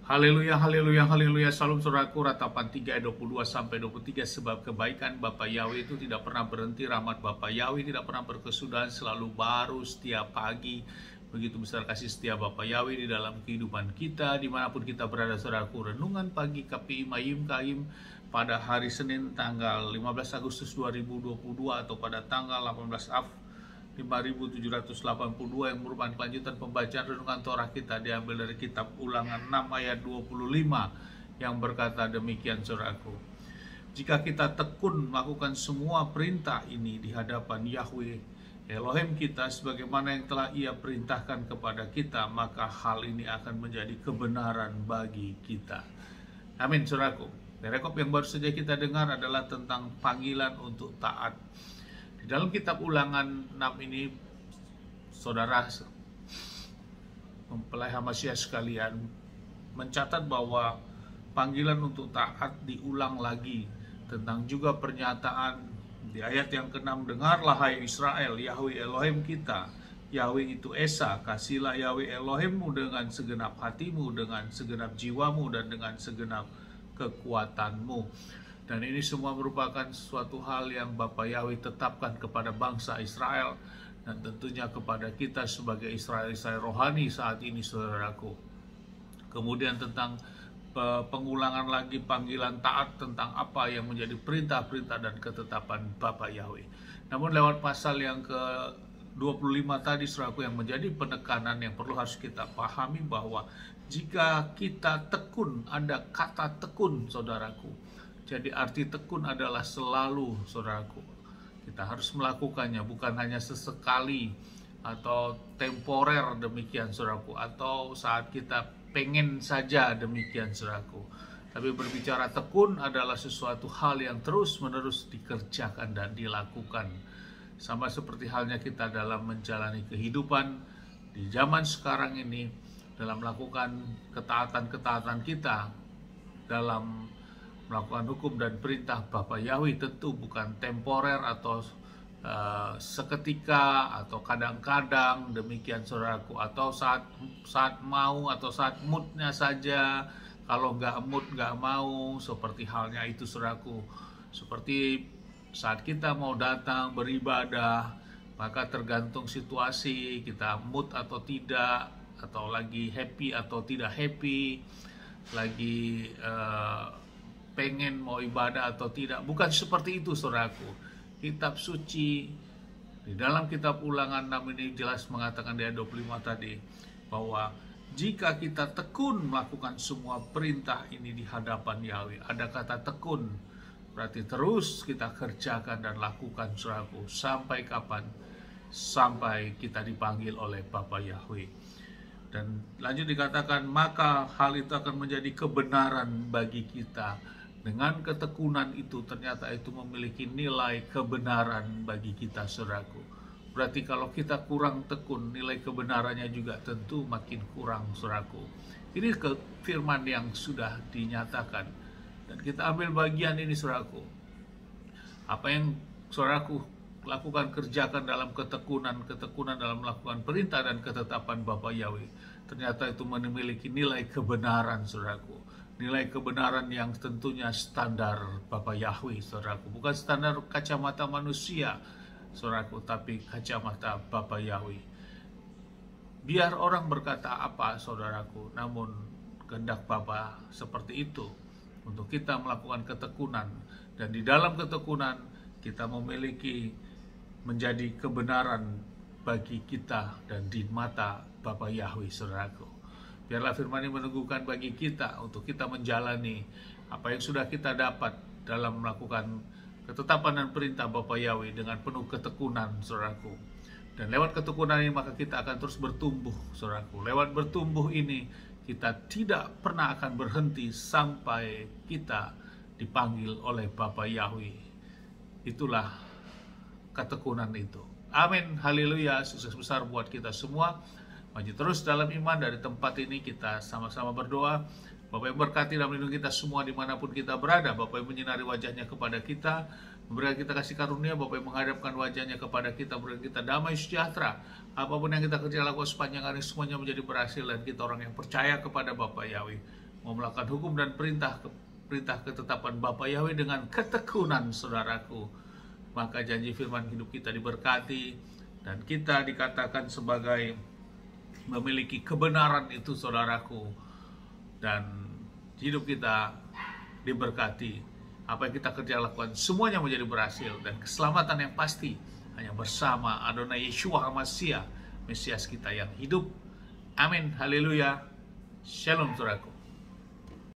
Haleluya, haleluya, haleluya. Salam saudaraku, ratapan 3 ayat 22 sampai 23. Sebab kebaikan Bapa Yahweh itu tidak pernah berhenti, rahmat Bapa Yahweh tidak pernah berkesudahan, selalu baru setiap pagi. Begitu besar kasih setia Bapa Yahweh di dalam kehidupan kita, dimanapun kita berada saudaraku. Renungan pagi KPI Mayim Kaim pada hari Senin tanggal 15 Agustus 2022 atau pada tanggal 18 Af 5782 yang merupakan kelanjutan pembacaan renungan Torah kita, diambil dari kitab Ulangan 6 ayat 25 yang berkata demikian saudaraku. Jika kita tekun melakukan semua perintah ini di hadapan Yahweh Elohim kita sebagaimana yang telah Ia perintahkan kepada kita, maka hal ini akan menjadi kebenaran bagi kita. Amin saudaraku. Rekop yang baru saja kita dengar adalah tentang panggilan untuk taat. Di dalam kitab Ulangan 6 ini, saudara mempelai Hamasya sekalian, mencatat bahwa panggilan untuk taat diulang lagi, tentang juga pernyataan di ayat yang ke-6, dengarlah hai Israel, Yahweh Elohim kita, Yahweh itu Esa, kasihlah Yahweh Elohimmu dengan segenap hatimu, dengan segenap jiwamu, dan dengan segenap kekuatanmu. Dan ini semua merupakan suatu hal yang Bapa Yahweh tetapkan kepada bangsa Israel dan tentunya kepada kita sebagai Israel rohani saat ini saudaraku. Kemudian tentang pengulangan lagi panggilan taat tentang apa yang menjadi perintah-perintah dan ketetapan Bapa Yahweh. Namun lewat pasal yang ke-25 tadi saudaraku, yang menjadi penekanan yang perlu harus kita pahami bahwa jika kita tekun, ada kata tekun saudaraku. Jadi arti tekun adalah selalu saudaraku. Kita harus melakukannya, bukan hanya sesekali atau temporer demikian saudaraku, atau saat kita pengen saja demikian saudaraku. Tapi berbicara tekun adalah sesuatu hal yang terus-menerus dikerjakan dan dilakukan. Sama seperti halnya kita dalam menjalani kehidupan di zaman sekarang ini, dalam melakukan ketaatan-ketaatan kita, dalam melakukan hukum dan perintah Bapa Yahweh, tentu bukan temporer atau seketika atau kadang-kadang demikian saudaraku, atau saat mau atau saat moodnya saja. Kalau nggak mood nggak mau, seperti halnya itu saudaraku. Seperti saat kita mau datang beribadah, maka tergantung situasi kita mood atau tidak, atau lagi happy atau tidak happy, lagi pengen mau ibadah atau tidak. Bukan seperti itu saudaraku. Kitab suci di dalam kitab Ulangan 6 ini jelas mengatakan di ayat 25 tadi bahwa jika kita tekun melakukan semua perintah ini di hadapan Yahweh, ada kata tekun, berarti terus kita kerjakan dan lakukan saudaraku. Sampai kapan? Sampai kita dipanggil oleh Bapa Yahweh. Dan lanjut dikatakan, maka hal itu akan menjadi kebenaran bagi kita. Dengan ketekunan itu ternyata itu memiliki nilai kebenaran bagi kita saudaraku. Berarti kalau kita kurang tekun, nilai kebenarannya juga tentu makin kurang saudaraku. Ini firman yang sudah dinyatakan dan kita ambil bagian ini saudaraku. Apa yang saudaraku lakukan, kerjakan dalam ketekunan dalam melakukan perintah dan ketetapan Bapa Yahweh, ternyata itu memiliki nilai kebenaran saudaraku. Nilai kebenaran yang tentunya standar Bapa Yahweh saudaraku, bukan standar kacamata manusia saudaraku, tapi kacamata Bapa Yahweh. Biar orang berkata apa saudaraku, namun kehendak Bapa seperti itu, untuk kita melakukan ketekunan, dan di dalam ketekunan kita memiliki menjadi kebenaran bagi kita dan di mata Bapa Yahweh saudaraku. Biarlah firman ini meneguhkan bagi kita untuk kita menjalani apa yang sudah kita dapat dalam melakukan ketetapan dan perintah Bapa Yahweh dengan penuh ketekunan saudaraku. Dan lewat ketekunan ini maka kita akan terus bertumbuh saudaraku. Lewat bertumbuh ini kita tidak pernah akan berhenti sampai kita dipanggil oleh Bapa Yahweh. Itulah ketekunan itu. Amin, haleluya, sukses besar buat kita semua. Maju terus dalam iman. Dari tempat ini kita sama-sama berdoa. Bapak yang berkati dan melindungi kita semua dimanapun kita berada. Bapak yang menyinari wajahnya kepada kita, memberikan kita kasih karunia. Bapak yang menghadapkan wajahnya kepada kita, memberikan kita damai sejahtera. Apapun yang kita kerja lakukan sepanjang hari, semuanya menjadi berhasil. Dan kita orang yang percaya kepada Bapak Yahweh mau melakukan hukum dan perintah ketetapan Bapa Yahweh dengan ketekunan, saudaraku, maka janji firman hidup kita diberkati dan kita dikatakan sebagai memiliki kebenaran itu, saudaraku, dan hidup kita diberkati. Apa yang kita kerja lakukan semuanya menjadi berhasil, dan keselamatan yang pasti hanya bersama Adonai Yeshua HaMashiach, Mesias kita yang hidup. Amin, haleluya, shalom, saudaraku.